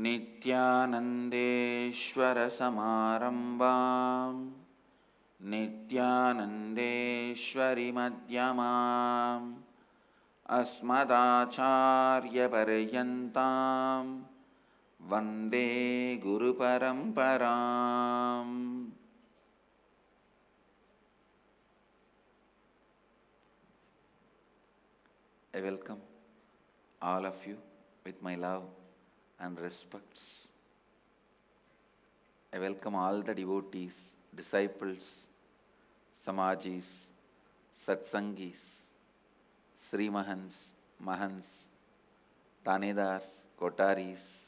नित्यानन्देश्वरसमारम्भां नित्यानन्देश्वरिमध्यमाम् अस्मदाचार्यपर्यन्तां वन्दे गुरुपरम्पराम्. I welcome all of you with my love and respects. I welcome all the devotees, disciples, Samajis, Satsangis, Sri Mahans, Mahans, Tanedars, Kotaris,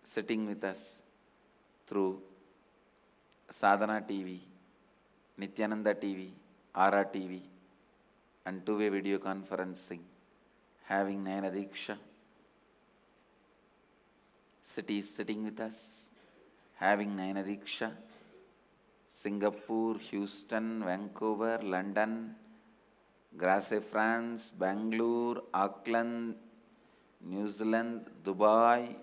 sitting with us through Sadhana TV, Nityananda TV, Ara TV, and two-way video conferencing, having Nayana Diksha. Cities sitting with us, having Nayana Diksha. Singapore, Houston, Vancouver, London, Grasse, France, Bangalore, Auckland, New Zealand, Dubai,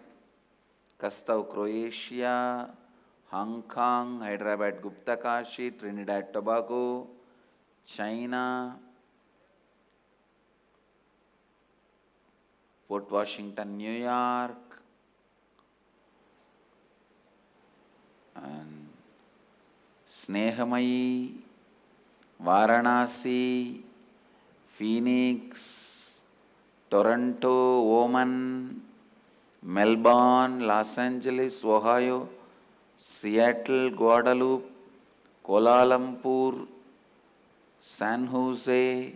Kastau, Croatia, Hong Kong, Hyderabad, Gupta Kashi, Trinidad, Tobago, China, Port Washington, New York, and Snehamayi, Varanasi, Phoenix, Toronto, Oman, Melbourne, Los Angeles, Ohio, Seattle, Guadalupe, Kuala Lumpur, San Jose,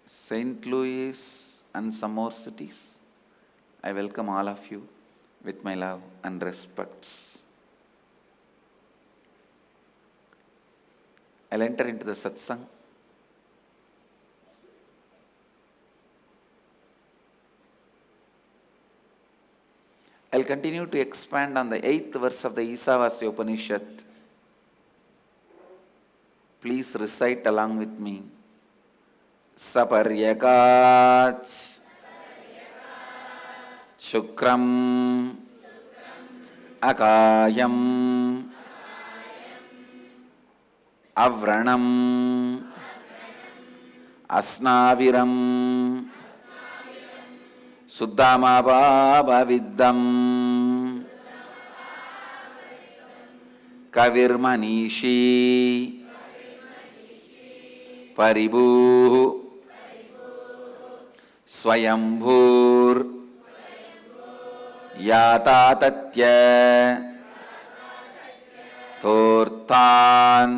St. Louis, and some more cities. I welcome all of you with my love and respects. I'll enter into the satsang. I'll continue to expand on the 8th verse of the Isavasya Upanishad. Please recite along with me. Saparyakach Shukram Akayam Avranam Asnaviram Suddhamabhaviddam Kavirmanishi Paribhu Swayambhur Yatatatya Tortan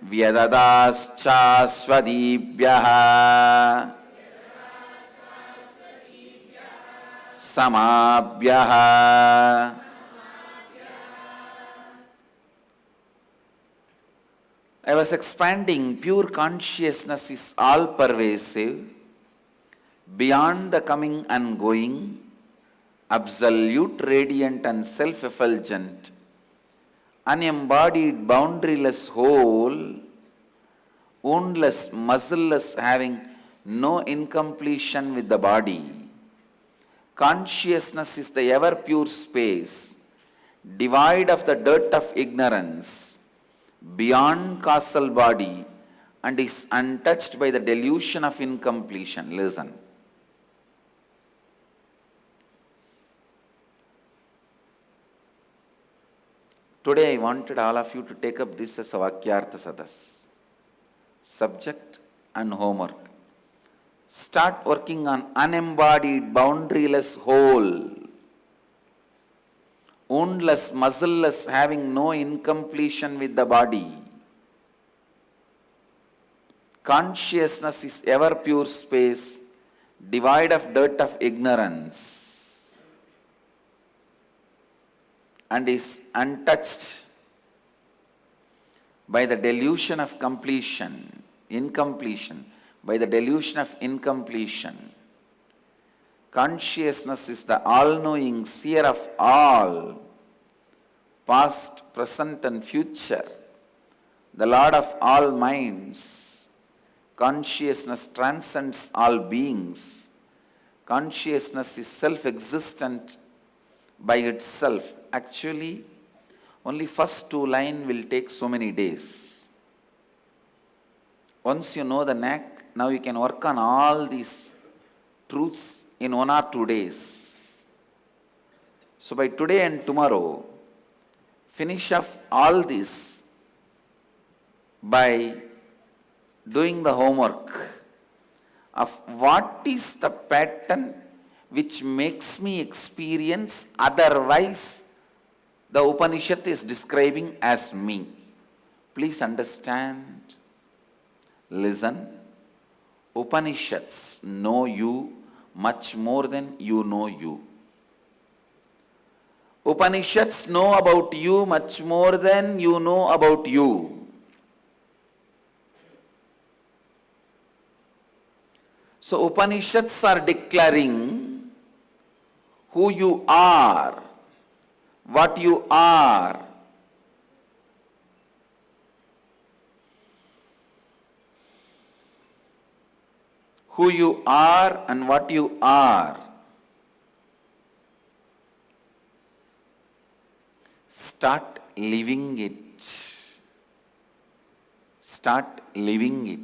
Vyadadaschaswadibhyaha Samabhyaha. I was expanding. Pure consciousness is all pervasive, beyond the coming and going, absolute, radiant and self-effulgent, unembodied, boundaryless whole, woundless, muscleless, having no incompletion with the body. Consciousness is the ever-pure space, devoid of the dirt of ignorance, beyond causal body, and is untouched by the delusion of incompletion. Listen. Today I wanted all of you to take up this as a Vakyartha Sadas. Subject and homework. Start working on unembodied, boundaryless whole, woundless, muscleless, having no incompletion with the body. Consciousness is ever pure space, devoid of dirt of ignorance, and is untouched by the delusion of completion, incompletion, by the delusion of incompletion. Consciousness is the all-knowing seer of all, past, present, and future, the Lord of all minds. Consciousness transcends all beings. Consciousness is self-existent by itself. Actually, only first two lines will take so many days. Once you know the knack, now you can work on all these truths in 1 or 2 days. So by today and tomorrow, finish off all this by doing the homework of what is the pattern which makes me experience otherwise the Upanishad is describing as me. Please understand, listen. Upanishads know you much more than you know you. Upanishads know about you much more than you know about you. So Upanishads are declaring who you are, what you are. Who you are and what you are. Start living it. Start living it.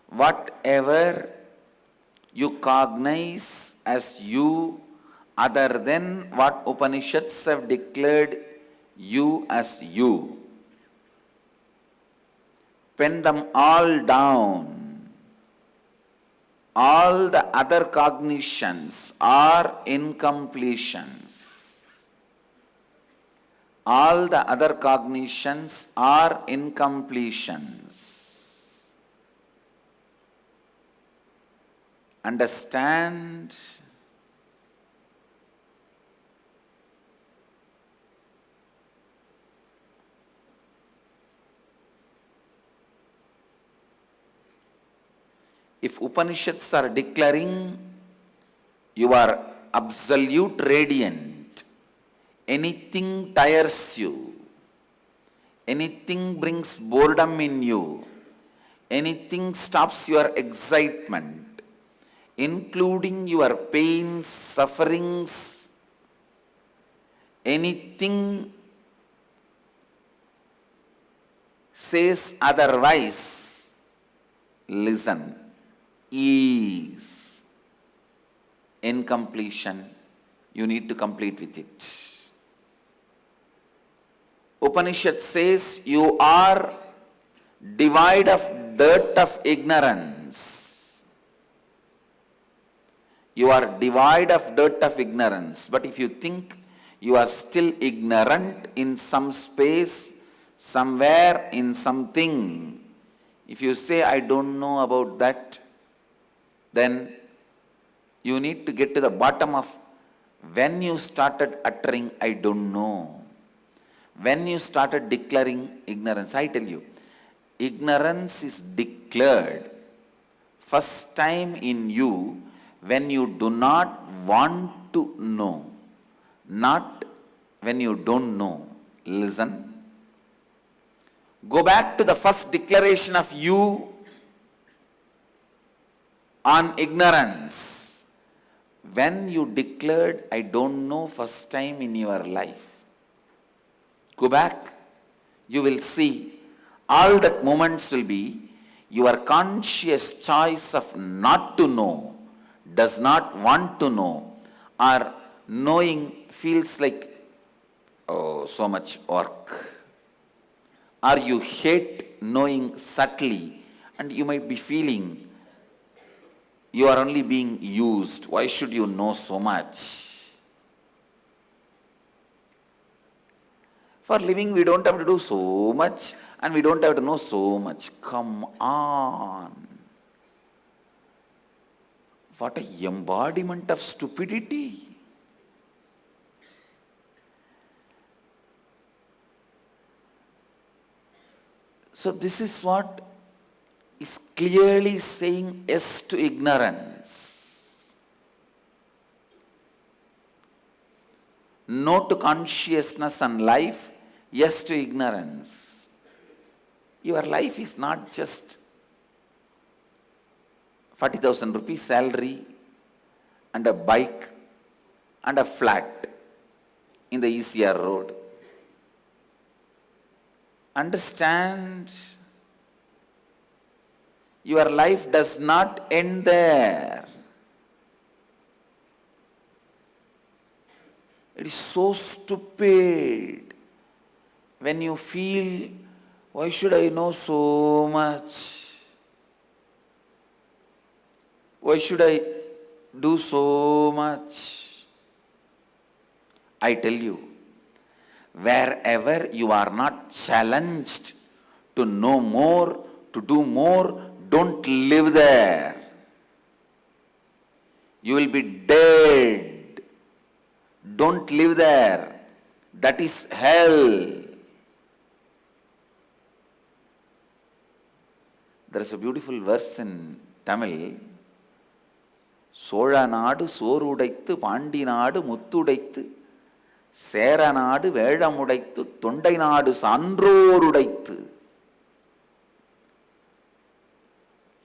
Whatever you cognize as you other than what Upanishads have declared you as you, pen them all down. All the other cognitions are incompletions. All the other cognitions are incompletions. Understand? If Upanishads are declaring you are absolute radiant, anything tires you, anything brings boredom in you, anything stops your excitement, including your pains, sufferings, anything says otherwise, listen. Is incompletion. You need to complete with it. Upanishad says you are devoid of dirt of ignorance. You are devoid of dirt of ignorance. But if you think you are still ignorant in some space, somewhere in something, if you say, I don't know about that, then you need to get to the bottom of when you started uttering, I don't know. When you started declaring ignorance, I tell you, ignorance is declared first time in you when you do not want to know, not when you don't know. Listen. Go back to the first declaration of you on ignorance. When you declared, I don't know, first time in your life. Go back. You will see all that moments will be your conscious choice of not to know, does not want to know, or knowing feels like, oh, so much work. Or you hate knowing subtly, and you might be feeling you are only being used. Why should you know so much? For living, we don't have to do so much, and we don't have to know so much. Come on. What an embodiment of stupidity. So this is what is clearly saying yes to ignorance. No to consciousness and life, yes to ignorance. Your life is not just 40,000 rupees salary and a bike and a flat in the ECR road. Understand, your life does not end there. It is so stupid when you feel, why should I know so much? Why should I do so much? I tell you, wherever you are not challenged to know more, to do more, don't live there. You will be dead. Don't live there. That is hell. There is a beautiful verse in Tamil. Sola naadu sorudaithu Pandi naadu muttudaithu Sera naadu Vedamudaithu Tondai naadu Sandrorudaithu.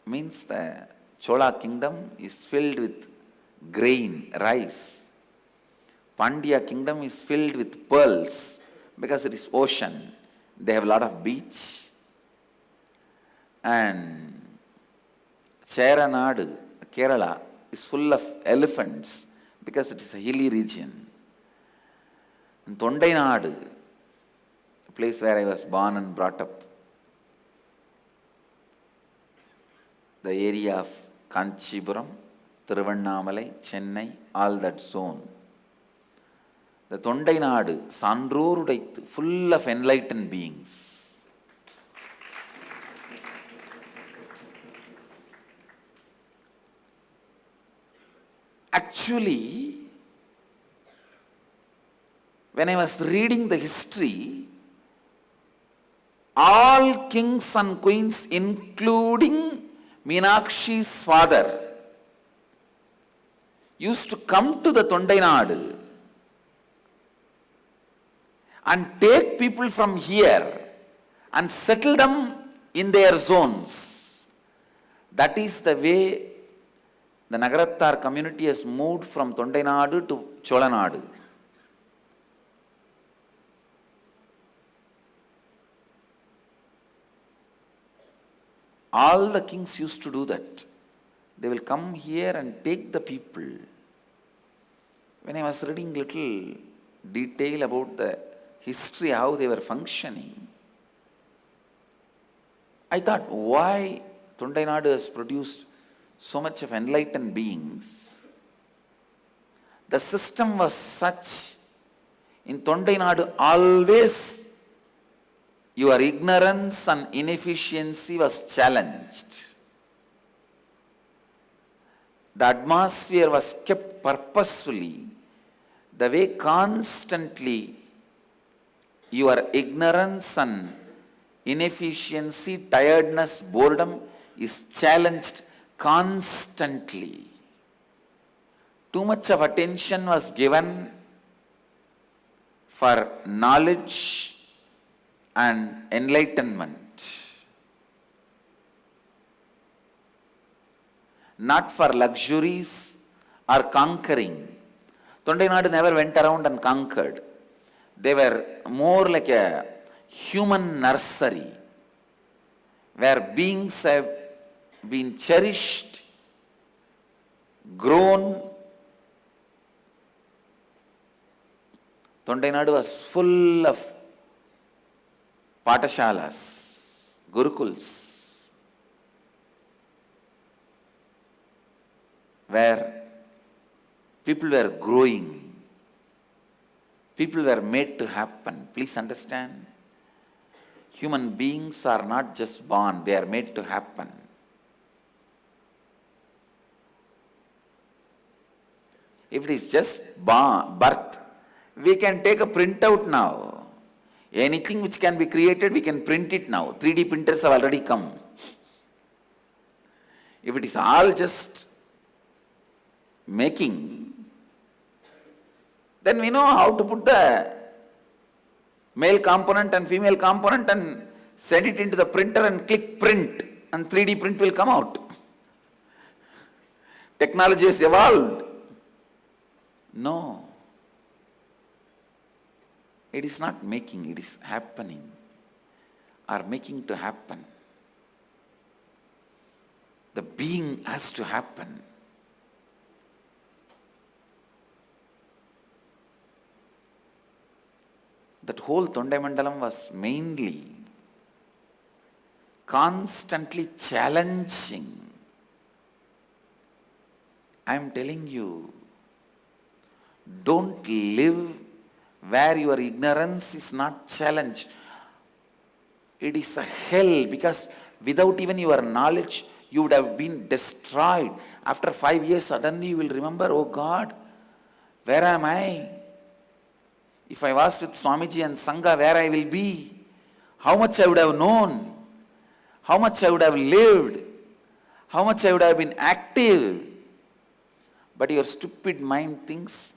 Means the Chola kingdom is filled with grain, rice. Pandya kingdom is filled with pearls because it is ocean. They have a lot of beach. And Cheranadu, Kerala, is full of elephants because it is a hilly region. And Tondai Nadu, a place where I was born and brought up, the area of Kanchipuram, Thiruvannamalai, Chennai, all that zone. The Tondai Nadu, Sandrorudaithu, full of enlightened beings. Actually, when I was reading the history, all kings and queens, including Meenakshi's father, used to come to the Tondai Nadu and take people from here and settle them in their zones. That is the way the Nagarattar community has moved from Tondai Nadu to Chola Nadu. All the kings used to do that. They will come here and take the people. When I was reading little detail about the history, how they were functioning, I thought, why Tondai Nadu has produced so much of enlightened beings? The system was such, in Tondai Nadu always your ignorance and inefficiency was challenged. The atmosphere was kept purposefully, the way constantly your ignorance and inefficiency, tiredness, boredom is challenged constantly. Too much of attention was given for knowledge and enlightenment, not for luxuries or conquering. Tondai Nadu never went around and conquered. They were more like a human nursery where beings have been cherished, grown. Tondai Nadu was full of Patashalas, Gurukuls, where people were growing, people were made to happen. Please understand, human beings are not just born, they are made to happen. If it is just birth, we can take a printout now. Anything which can be created, we can print it now. 3D printers have already come. If it is all just making, then we know how to put the male component and female component and send it into the printer and click print, and 3D print will come out. Technology has evolved. No. It is not making, it is happening, or making to happen. The being has to happen. That whole Tondaimandalam was mainly constantly challenging. I am telling you, don't live where your ignorance is not challenged. It is a hell, because without even your knowledge, you would have been destroyed. After 5 years, suddenly you will remember, oh God, where am I? If I was with Swamiji and Sangha, where I will be? How much I would have known? How much I would have lived? How much I would have been active? But your stupid mind thinks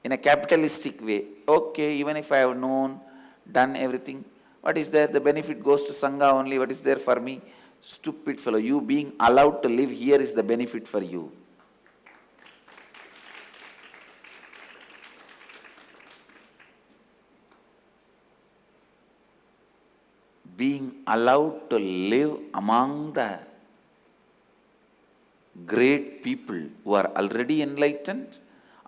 in a capitalistic way. Okay, even if I have known, done everything, what is there? The benefit goes to Sangha only. What is there for me? Stupid fellow. You being allowed to live here is the benefit for you. Being allowed to live among the great people who are already enlightened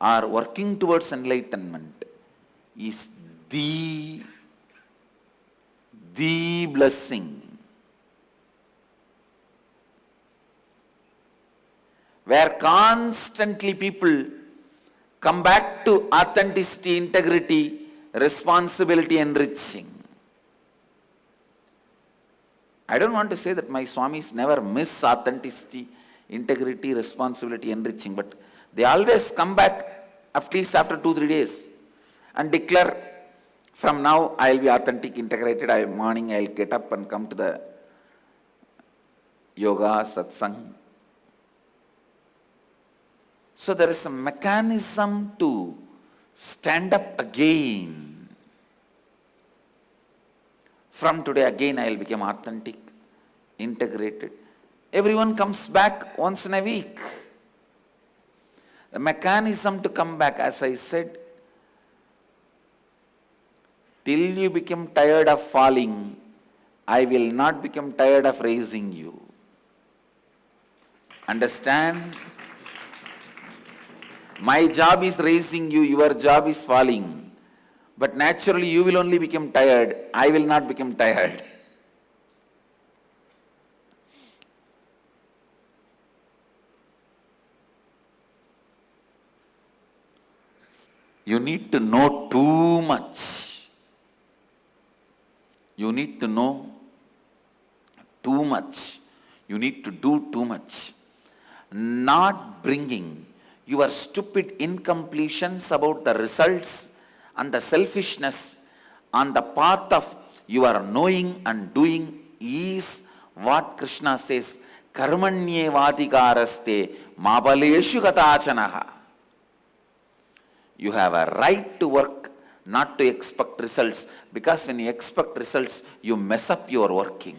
or working towards enlightenment is the blessing. Where constantly people come back to authenticity, integrity, responsibility, enriching. I don't want to say that my Swamis never miss authenticity, integrity, responsibility, enriching, but they always come back at least after 2-3 days and declare, from now I will be authentic, integrated. Morning I will get up and come to the yoga, satsang. So there is a mechanism to stand up again. From today again I will become authentic, integrated. Everyone comes back once in a week. The mechanism to come back, as I said, till you become tired of falling, I will not become tired of raising you. Understand? My job is raising you, your job is falling. But naturally you will only become tired, I will not become tired. You need to know too much. You need to know too much. You need to do too much. Not bringing your stupid incompletions about the results and the selfishness on the path of your knowing and doing is what Krishna says, karmanyevadhikaraste mabaleshu gatachanaha. You have a right to work, not to expect results, because when you expect results, you mess up your working.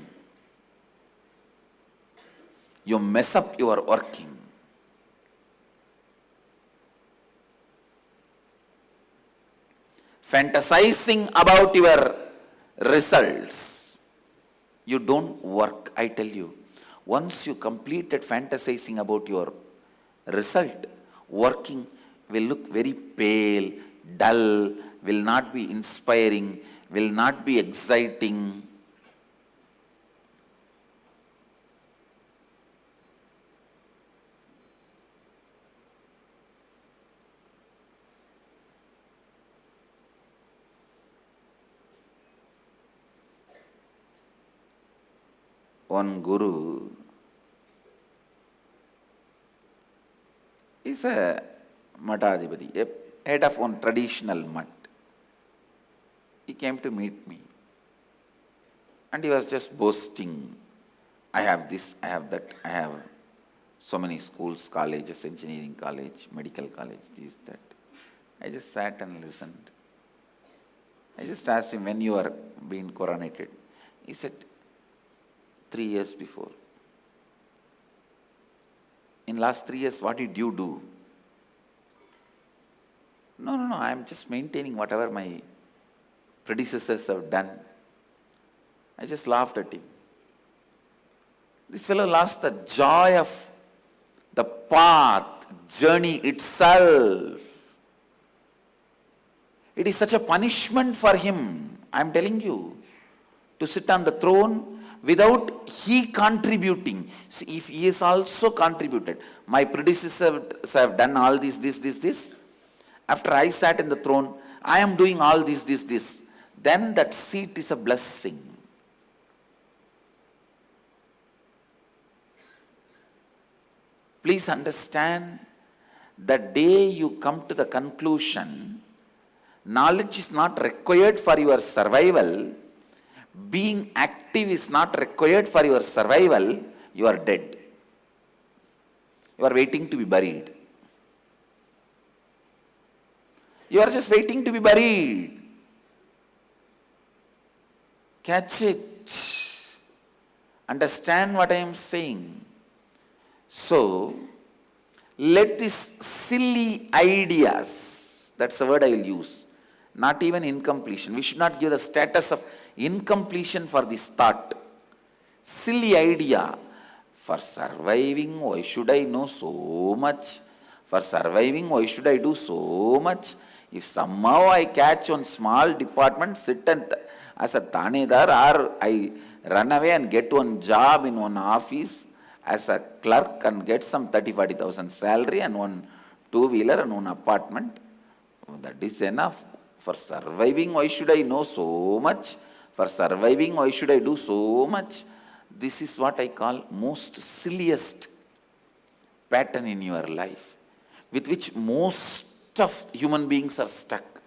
You mess up your working. Fantasizing about your results, you don't work. I tell you, once you completed fantasizing about your result, working will look very pale, dull, will not be inspiring, will not be exciting. One guru is a Matadipati, a head of one traditional mat. He came to meet me and he was just boasting, I have this, I have that, I have So many schools, colleges, engineering college, medical college, this, that. I just sat and listened. I just asked him, when you are being coronated? He said, 3 years before. In last 3 years, what did you do? No, I am just maintaining whatever my predecessors have done. I just laughed at him. This fellow lost the joy of the path, journey itself. It is such a punishment for him, I am telling you, to sit on the throne without he contributing. See, if he has also contributed, my predecessors have done all this. After I sat in the throne, I am doing all this. Then that seat is a blessing. Please understand, the day you come to the conclusion, knowledge is not required for your survival, being active is not required for your survival, you are dead. You are waiting to be buried. You are just waiting to be buried. Catch it. Understand what I am saying. So, let these silly ideas, that's the word I will use, not even incompletion. We should not give the status of incompletion for this thought. Silly idea. For surviving, why should I know so much? For surviving, why should I do so much? If somehow I catch one small department, sit and as a Thanedar, or I run away and get one job in one office as a clerk and get some 30,000-40,000 salary and one two-wheeler and one apartment, that is enough. For surviving, why should I know so much? For surviving, why should I do so much? This is what I call most silliest pattern in your life, with which most of human beings are stuck.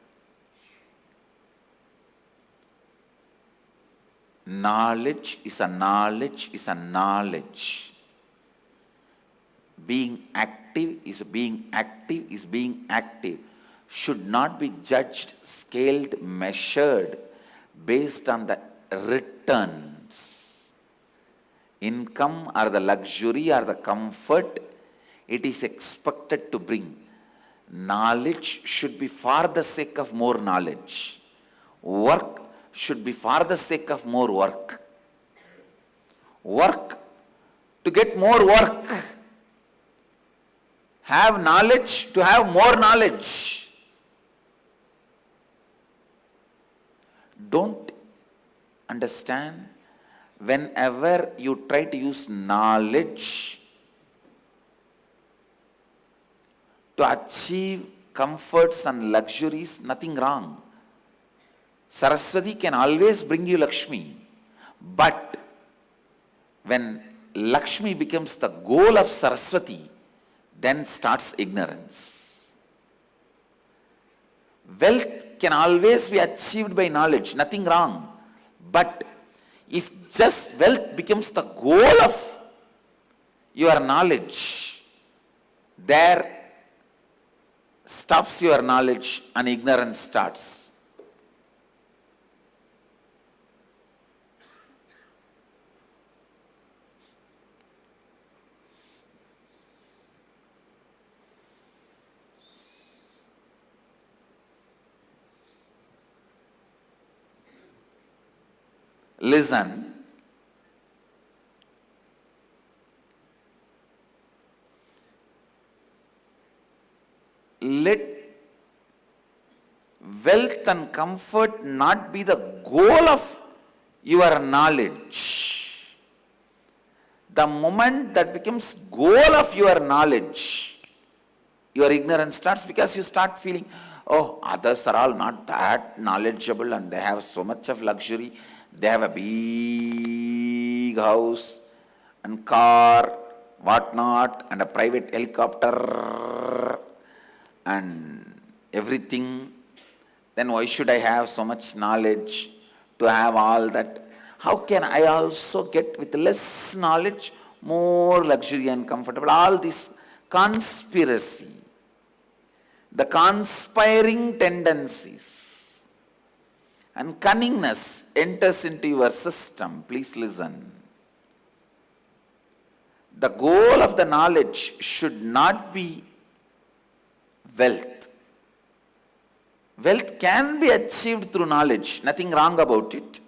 Knowledge is a knowledge is a knowledge. Being active is being active. Should not be judged, scaled, measured based on the returns. Income or the luxury or the comfort it is expected to bring. Knowledge should be for the sake of more knowledge. Work should be for the sake of more work. Work to get more work. Have knowledge to have more knowledge. Don't understand, whenever you try to use knowledge to achieve comforts and luxuries, nothing wrong. Saraswati can always bring you Lakshmi. But when Lakshmi becomes the goal of Saraswati, then starts ignorance. Wealth can always be achieved by knowledge, nothing wrong. But if just wealth becomes the goal of your knowledge, there stops your knowledge and ignorance starts. Listen. Let wealth and comfort not be the goal of your knowledge. The moment that becomes goal of your knowledge, your ignorance starts, because you start feeling, oh, others are all not that knowledgeable and they have so much of luxury. They have a big house and car, whatnot, and a private helicopter and everything. Then why should I have so much knowledge to have all that? How can I also get with less knowledge more luxury and comfortable. All this conspiracy, the conspiring tendencies and cunningness enters into your system. Please listen. The goal of the knowledge should not be wealth. Wealth can be achieved through knowledge, nothing wrong about it.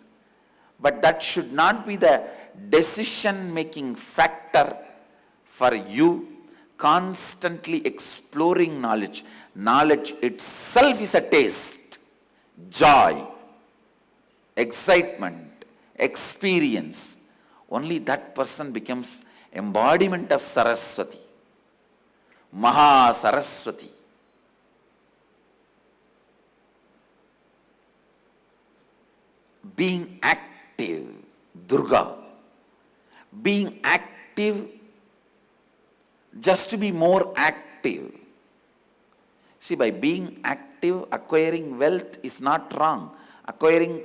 But that should not be the decision-making factor for you constantly exploring knowledge. Knowledge itself is a taste, joy, excitement, experience. Only that person becomes embodiment of Saraswati, Maha Saraswati. Being active, Durga. Being active, just to be more active. See, by being active, acquiring wealth is not wrong. Acquiring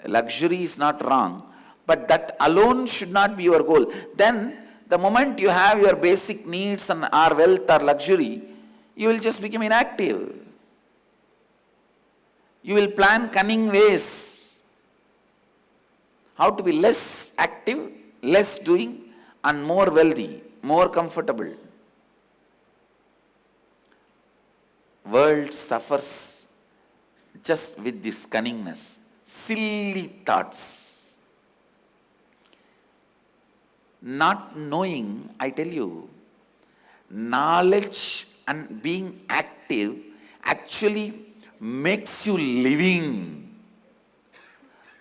luxury is not wrong. But that alone should not be your goal. Then, the moment you have your basic needs and or wealth or luxury, you will just become inactive. You will plan cunning ways how to be less active, less doing, and more wealthy, more comfortable. World suffers just with this cunningness, silly thoughts. Not knowing, I tell you, knowledge and being active actually makes you living.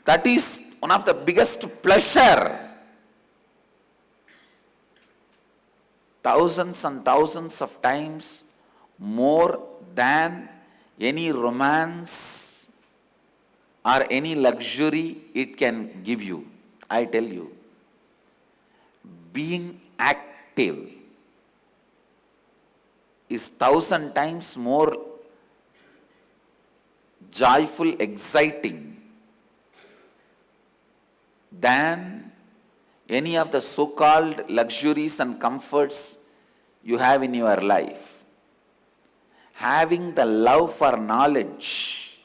That is one of the biggest pleasure. Thousands and thousands of times more than any romance or any luxury it can give you. I tell you, being active is 1,000 times more joyful, exciting than any of the so-called luxuries and comforts you have in your life. Having the love for knowledge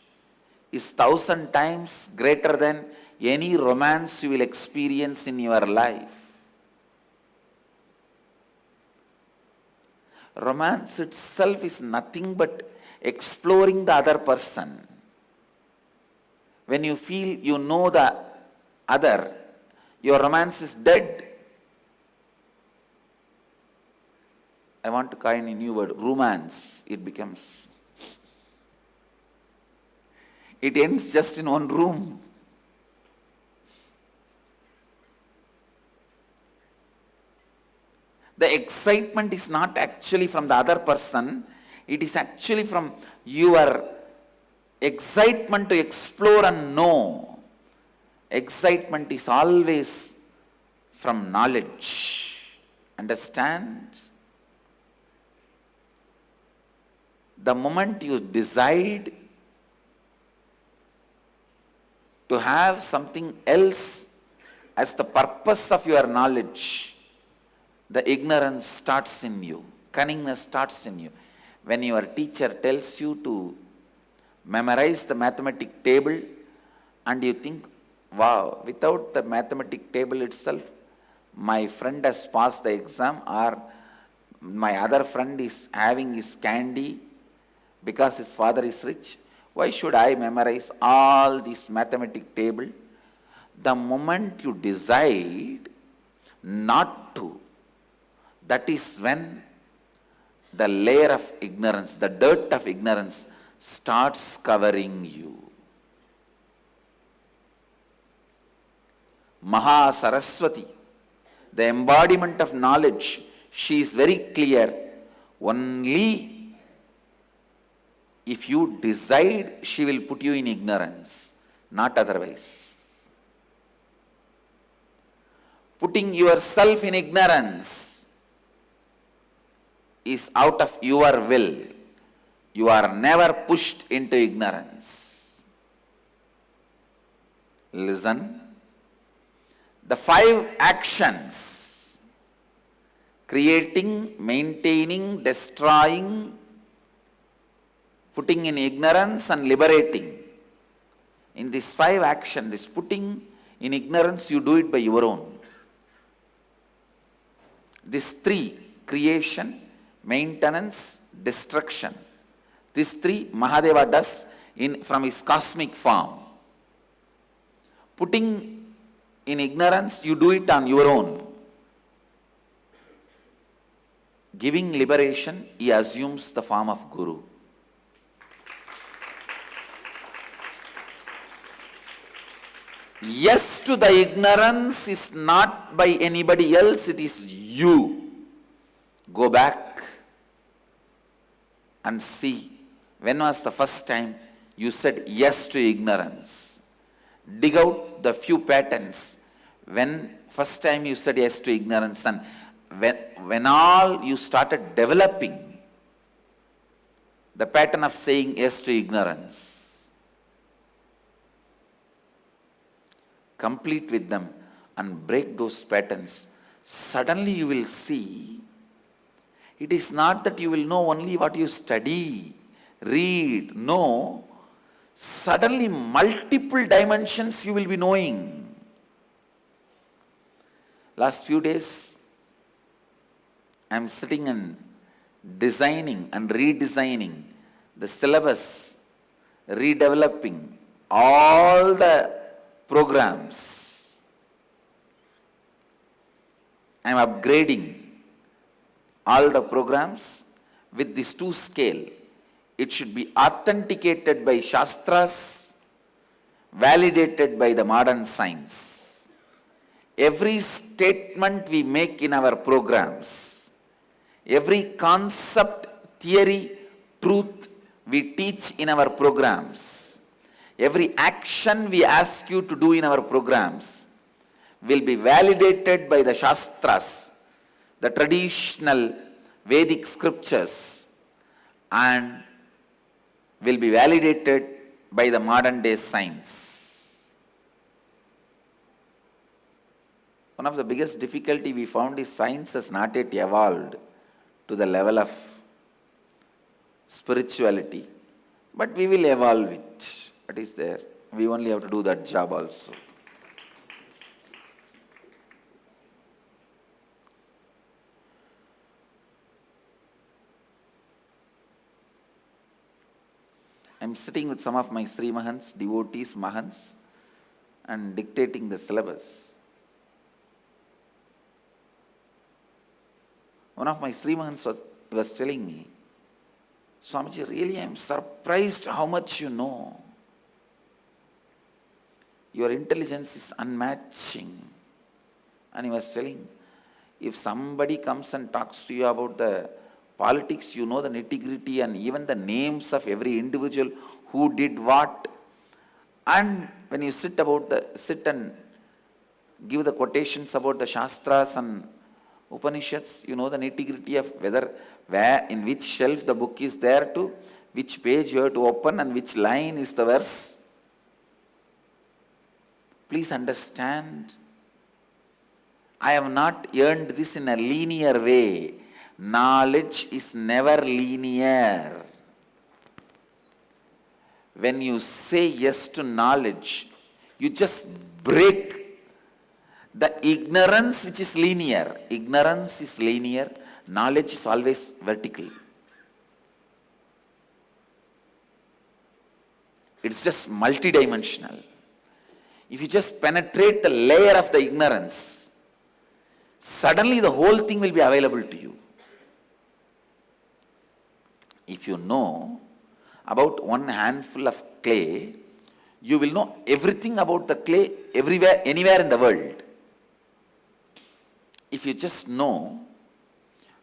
is 1,000 times greater than any romance you will experience in your life. Romance itself is nothing but exploring the other person. When you feel you know the other, your romance is dead. I want to coin a new word, romance. It becomes. It ends just in one room. The excitement is not actually from the other person. It is actually from your excitement to explore and know. Excitement is always from knowledge. Understand? The moment you decide to have something else as the purpose of your knowledge, the ignorance starts in you, cunningness starts in you. When your teacher tells you to memorize the mathematic table and you think, wow, without the mathematic table itself, my friend has passed the exam, or my other friend is having his candy because his father is rich. Why should I memorize all this mathematic table? The moment you decide not to, that is when the layer of ignorance, the dirt of ignorance starts covering you. Maha Saraswati, the embodiment of knowledge, she is very clear. Only if you decide, she will put you in ignorance, not otherwise. Putting yourself in ignorance is out of your will. You are never pushed into ignorance. Listen. The 5 actions creating, maintaining, destroying, putting in ignorance and liberating. In these 5 actions, this putting in ignorance, you do it by your own. These 3, creation, maintenance, destruction. These 3 Mahadeva does from his cosmic form. Putting in ignorance, you do it on your own. Giving liberation, he assumes the form of Guru. Yes to the ignorance is not by anybody else, it is you. Go back and see, when was the first time you said yes to ignorance? Dig out the few patterns when first time you said yes to ignorance, and when all you started developing the pattern of saying yes to ignorance. Complete with them and break those patterns. Suddenly you will see, it is not that you will know only what you study, read. No. Suddenly multiple dimensions you will be knowing. Last few days, I am sitting and designing and redesigning the syllabus, redeveloping all the programs. I am upgrading all the programs with this 2 scale. It should be authenticated by Shastras, validated by the modern science. Every statement we make in our programs, every concept, theory, truth we teach in our programs, every action we ask you to do in our programs will be validated by the Shastras, the traditional Vedic scriptures, and will be validated by the modern day science. One of the biggest difficulty we found is science has not yet evolved to the level of spirituality, but we will evolve it. What is there? We only have to do that job also. I am sitting with some of my Sri Mahants, devotees, Mahants, and dictating the syllabus. One of my Sri Mahants was telling me, Swamiji, really I am surprised how much you know. Your intelligence is unmatching. And he was telling, if somebody comes and talks to you about the politics, you know the nitty-gritty and even the names of every individual who did what. And when you sit and give the quotations about the Shastras and Upanishads, you know the nitty-gritty of where, in which shelf the book is there to, which page you have to open and which line is the verse. Please understand, I have not earned this in a linear way. Knowledge is never linear. When you say yes to knowledge, you just break the ignorance which is linear. Ignorance is linear, knowledge is always vertical. It's just multidimensional. If you just penetrate the layer of the ignorance, suddenly the whole thing will be available to you. If you know about one handful of clay, you will know everything about the clay everywhere, anywhere in the world. If you just know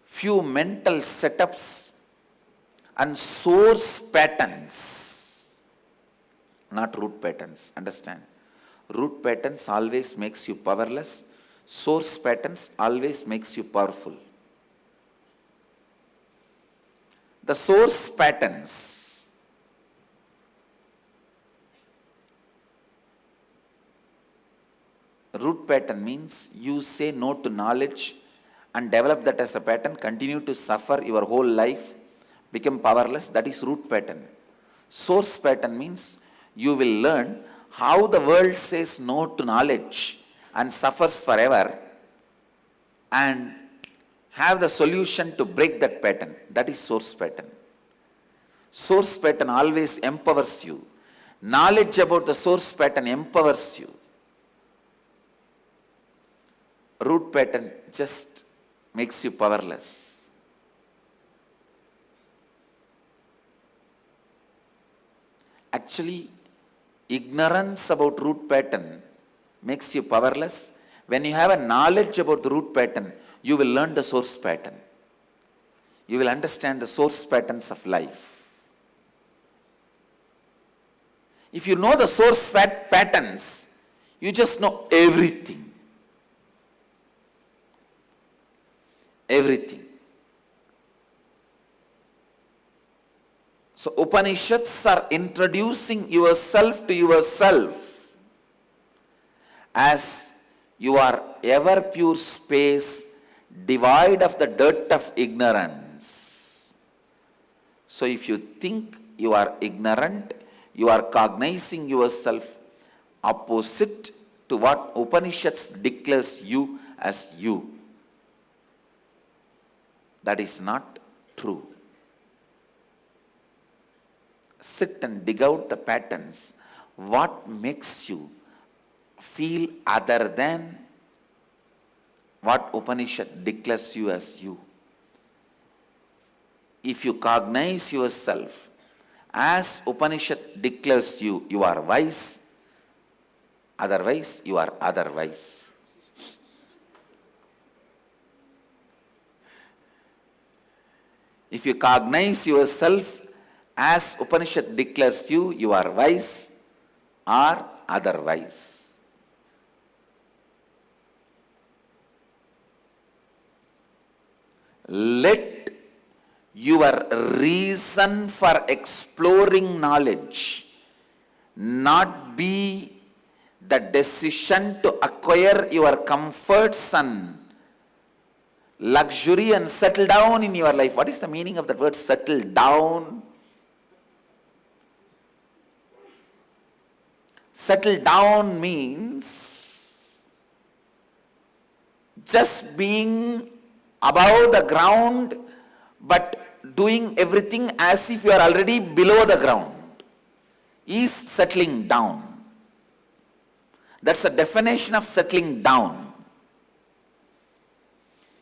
few mental setups and source patterns, not root patterns, understand? Root patterns always makes you powerless. Source patterns always makes you powerful. The source patterns, root pattern means you say no to knowledge and develop that as a pattern, continue to suffer your whole life, become powerless. That is root pattern. Source pattern means you will learn how the world says no to knowledge and suffers forever, and have the solution to break that pattern. That is source pattern. Source pattern always empowers you. Knowledge about the source pattern empowers you. Root pattern just makes you powerless. Actually, ignorance about root pattern makes you powerless. When you have a knowledge about the root pattern, you will learn the source pattern. You will understand the source patterns of life. If you know the source patterns, you just know everything. Everything. So Upanishads are introducing yourself to yourself as you are ever pure space, devoid of the dirt of ignorance. So if you think you are ignorant, you are cognizing yourself opposite to what Upanishads declares you as you. That is not true. Sit and dig out the patterns. What makes you feel other than what Upanishad declares you as you? If you cognize yourself as Upanishad declares you, you are wise. Otherwise, you are otherwise. If you cognize yourself as Upanishad declares you, you are wise or otherwise. Let your reason for exploring knowledge not be the decision to acquire your comforts and luxury and settle down in your life. What is the meaning of that word settle down? Settle down means just being above the ground but doing everything as if you are already below the ground is settling down. That's the definition of settling down.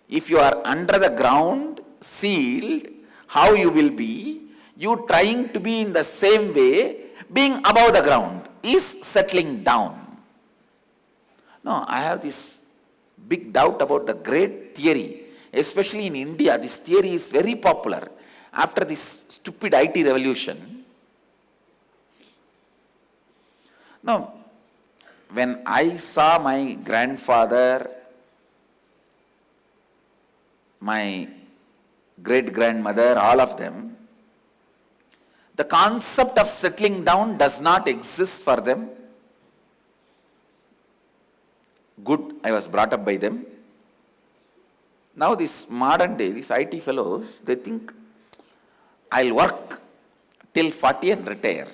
If you are under the ground, sealed, how you will be? You trying to be in the same way, being above the ground is settling down. No, I have this big doubt about the great theory. Especially in India, this theory is very popular. After this stupid IT revolution. Now, when I saw my grandfather, my great-grandmother, all of them, the concept of settling down does not exist for them. Good, I was brought up by them. Now this modern day, these IT fellows, they think, I'll work till 40 and retire.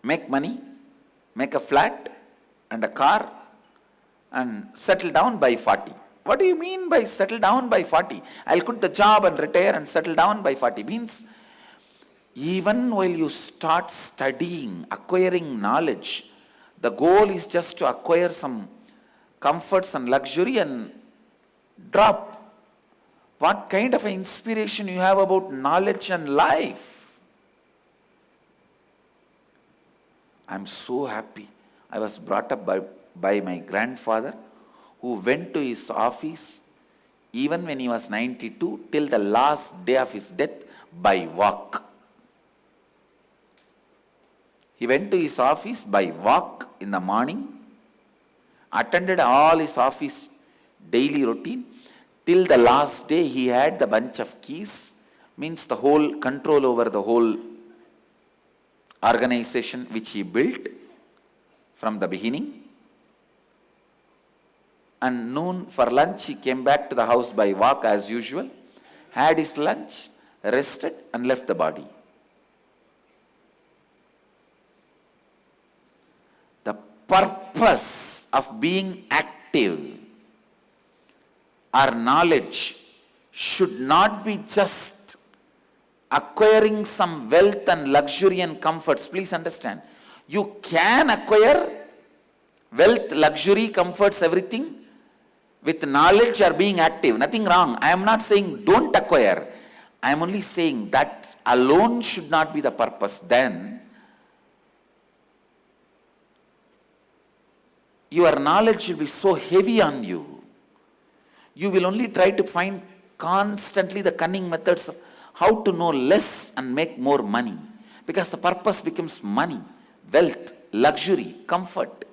Make money, make a flat and a car and settle down by 40. What do you mean by settle down by 40? I'll quit the job and retire and settle down by 40. Means even while you start studying, acquiring knowledge, the goal is just to acquire some comforts and luxury and drop. What kind of inspiration you have about knowledge and life? I'm so happy. I was brought up by my grandfather who went to his office even when he was 92 till the last day of his death by walk. He went to his office by walk in the morning, attended all his office daily routine. Till the last day he had the bunch of keys, means the whole control over the whole organization which he built from the beginning. and noon for lunch he came back to the house by walk as usual, had his lunch, rested and left the body. The purpose of being active or knowledge should not be just acquiring some wealth and luxury and comforts. Please understand, you can acquire wealth, luxury, comforts, everything with knowledge or being active. Nothing wrong. I am not saying don't acquire. I am only saying that alone should not be the purpose. Then your knowledge will be so heavy on you. You will only try to find constantly the cunning methods of how to know less and make more money. Because the purpose becomes money, wealth, luxury, comfort.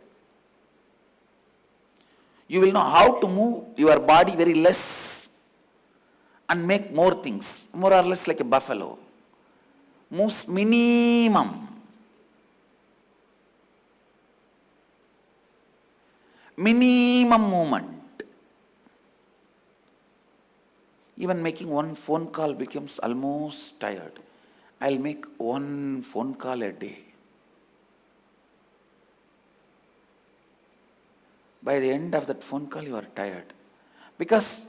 You will know how to move your body very less and make more things, more or less like a buffalo. Moves minimum. Minimum movement. Even making one phone call becomes almost tired. I'll make one phone call a day. By the end of that phone call, you are tired. Because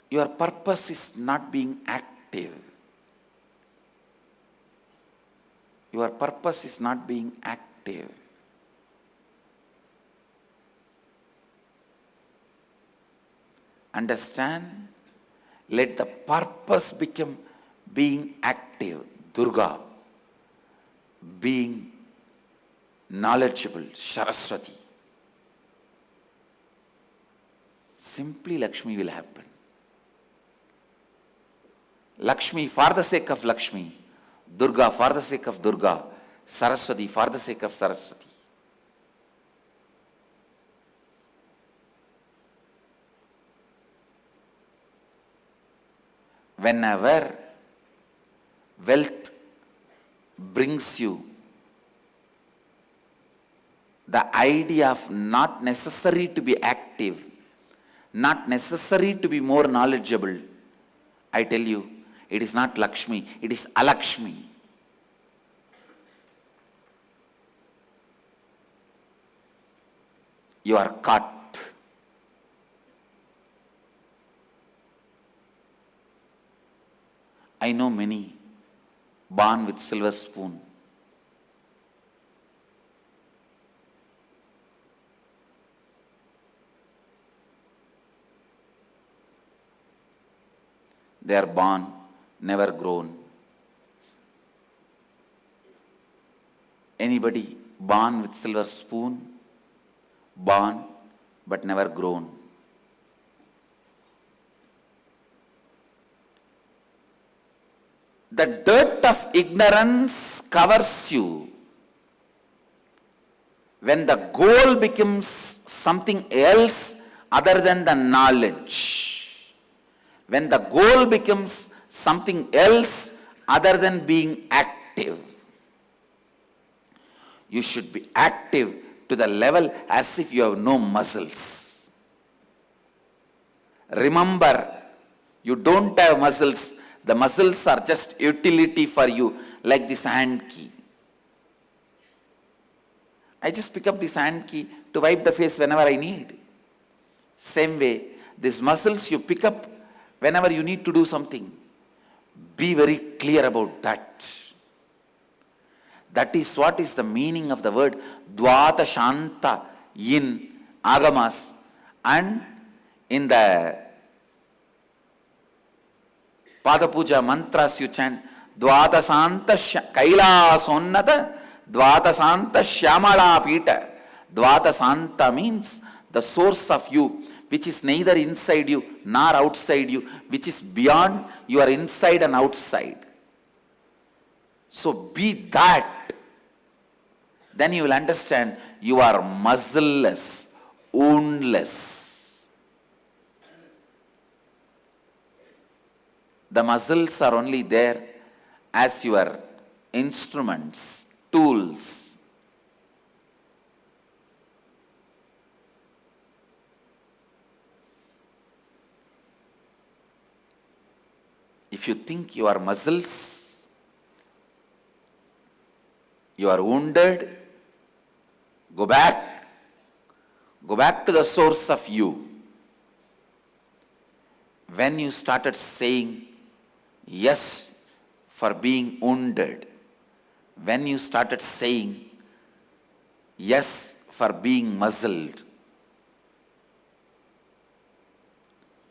your purpose is not being active. Your purpose is not being active. Understand? Let the purpose become being active. Durga. Being knowledgeable. Saraswati. Simply Lakshmi will happen. Lakshmi for the sake of Lakshmi. Durga for the sake of Durga. Saraswati for the sake of Saraswati. Whenever wealth brings you the idea of not necessary to be active, not necessary to be more knowledgeable, I tell you, it is not Lakshmi, it is Alakshmi. You are caught. I know many born with silver spoon. They are born, never grown. Anybody born with silver spoon, born but never grown. The dirt of ignorance covers you. When the goal becomes something else other than the knowledge, when the goal becomes something else other than being active, you should be active to the level as if you have no muscles. Remember, you don't have muscles. The muscles are just utility for you, like this hand key. I just pick up this hand key to wipe the face whenever I need. Same way, these muscles you pick up whenever you need to do something. Be very clear about that. That is what is the meaning of the word Dvata Shanta in Agamas and in the Pada Puja mantras you chant Dvata Santa Kaila Sonnata Dvata Santa Shyamala Pita. Dvata Santa means the source of you, which is neither inside you nor outside you, which is beyond your inside and outside. So be that. Then you will understand you are muscleless, woundless. The muscles are only there as your instruments, tools. If you think you are muscles, you are wounded, go back. Go back to the source of you. When you started saying yes for being wounded, when you started saying yes for being muzzled,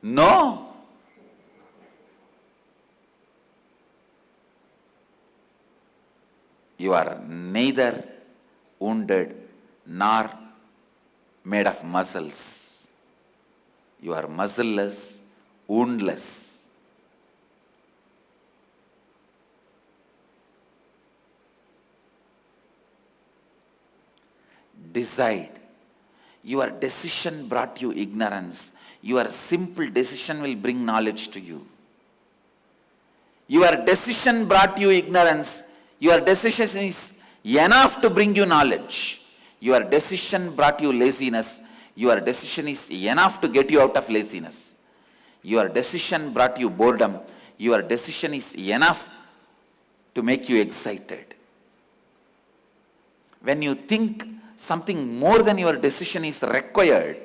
no. You are neither wounded nor made of muscles. You are muscleless, woundless. Decide. Your decision brought you ignorance. Your simple decision will bring knowledge to you. Your decision brought you ignorance. Your decision is enough to bring you knowledge. Your decision brought you laziness. Your decision is enough to get you out of laziness. Your decision brought you boredom. Your decision is enough to make you excited. When you think something more than your decision is required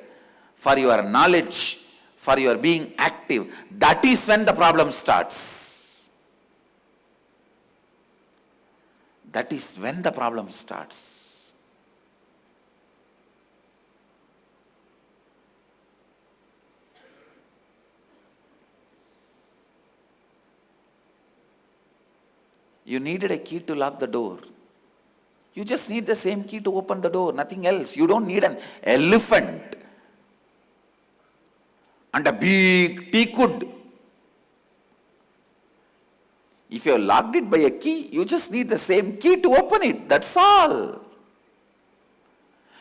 for your knowledge, for your being active, that is when the problem starts. That is when the problem starts. You needed a key to lock the door. You just need the same key to open the door, nothing else. You don't need an elephant and a big teakwood. If you have locked it by a key, you just need the same key to open it. That's all.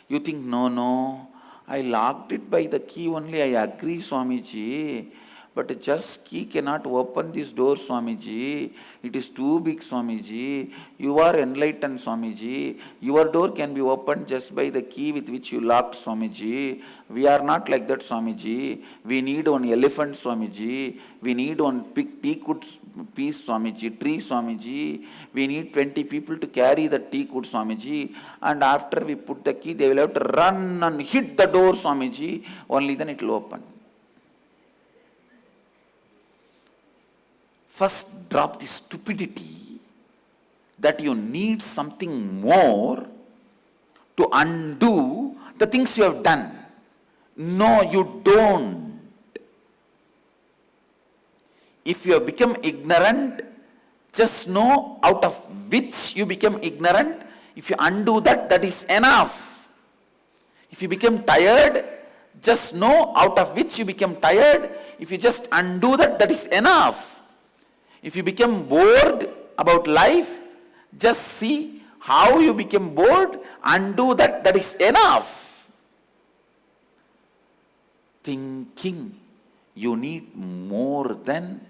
You think, no, I locked it by the key only. I agree, Swamiji. But just key cannot open this door, Swamiji. It is too big, Swamiji. You are enlightened, Swamiji. Your door can be opened just by the key with which you locked, Swamiji. We are not like that, Swamiji. We need one elephant, Swamiji. We need one big teakwood piece, Swamiji. Tree, Swamiji. We need 20 people to carry the teakwood, Swamiji. And after we put the key, they will have to run and hit the door, Swamiji. Only then it will open. First, drop the stupidity that you need something more to undo the things you have done. No, you don't. If you have become ignorant, just know out of which you become ignorant. If you undo that, that is enough. If you become tired, just know out of which you become tired. If you just undo that, that is enough. If you become bored about life, just see how you became bored, undo that, that is enough. Thinking, you need more than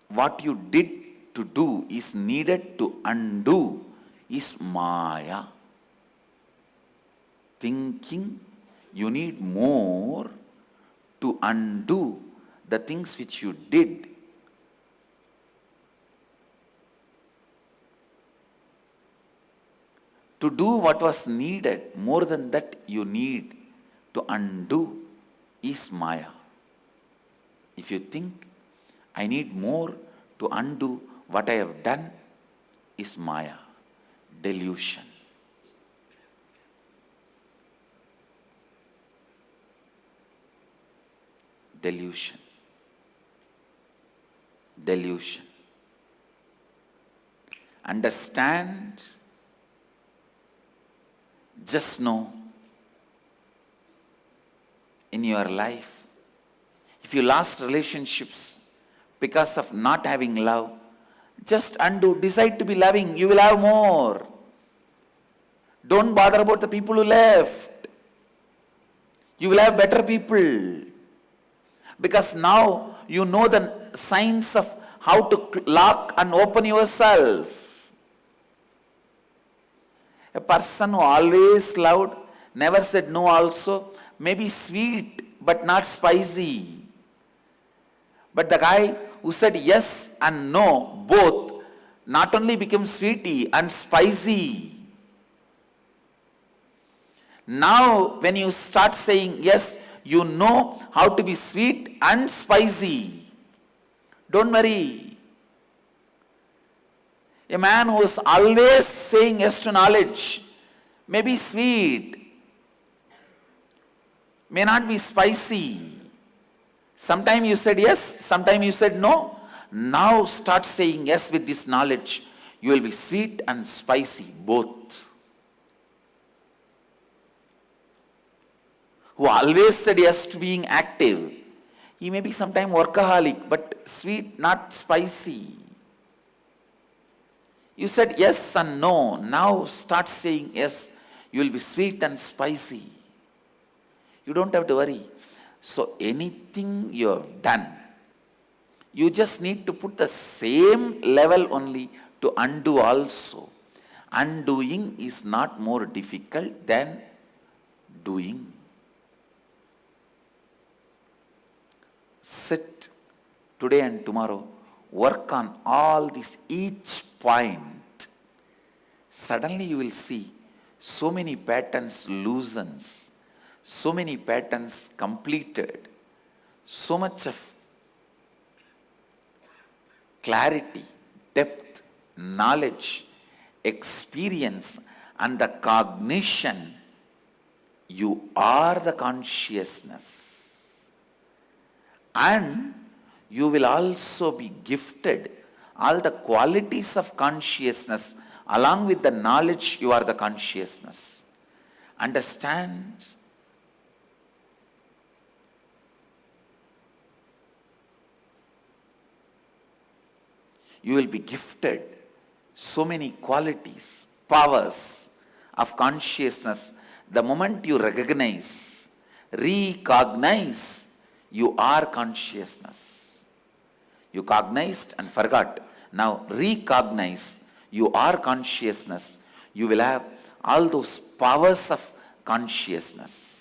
what you did to do is needed to undo is Maya. Thinking, you need more to undo the things which you did. To do what was needed, more than that you need to undo is Maya. If you think, I need more to undo what I have done, is Maya, delusion. Delusion. Delusion. Understand, just know, in your life, if you lost relationships because of not having love, just undo, decide to be loving, you will have more. Don't bother about the people who left. You will have better people. Because now you know the signs of how to lock and open yourself. A person who always loved, never said no also, may be sweet but not spicy. But the guy who said yes and no, both, not only became sweety and spicy. Now, when you start saying yes, you know how to be sweet and spicy. Don't worry. A man who is always saying yes to knowledge may be sweet, may not be spicy. Sometime you said yes, sometime you said no. Now start saying yes with this knowledge. You will be sweet and spicy, both. Who always said yes to being active, he may be sometime workaholic, but sweet, not spicy. You said yes and no. Now start saying yes. You will be sweet and spicy. You don't have to worry. So anything you have done, you just need to put the same level only to undo also. Undoing is not more difficult than doing. Sit today and tomorrow, work on all this, each point. Suddenly you will see so many patterns loosens, so many patterns completed, so much of clarity, depth, knowledge, experience, and the cognition. You are the consciousness. And you will also be gifted all the qualities of consciousness along with the knowledge you are the consciousness. Understand? You will be gifted so many qualities, powers of consciousness. The moment you recognize, you are consciousness. You cognized and forgot. Now recognize, you are consciousness. You will have all those powers of consciousness.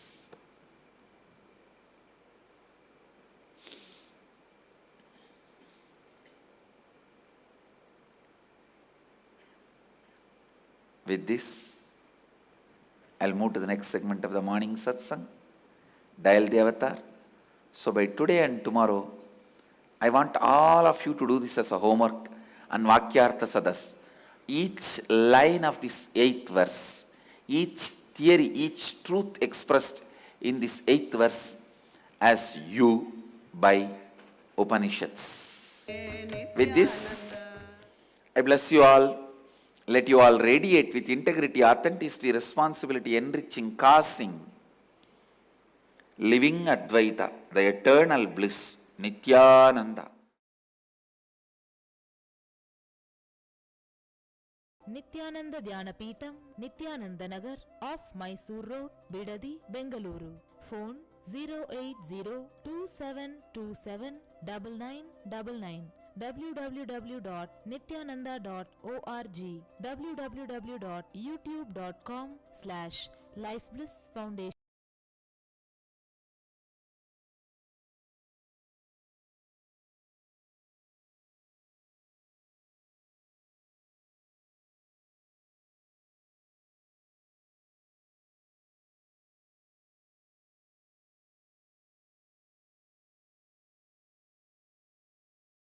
With this, I'll move to the next segment of the morning satsang, Dial the Avatar. So by today and tomorrow, I want all of you to do this as a homework and Vakyartha Sadas. Each line of this 8th verse, each theory, each truth expressed in this 8th verse as you by Upanishads. With this, I bless you all. Let you all radiate with integrity, authenticity, responsibility, enriching, causing, living Advaita, the eternal bliss, Nityananda. Nityananda Dhyanapitham, Nityananda Nagar, off Mysore Road, Bidadi, Bengaluru. Phone 08027279999. www.nityananda.org, www.youtube.com/Life Bliss Foundation.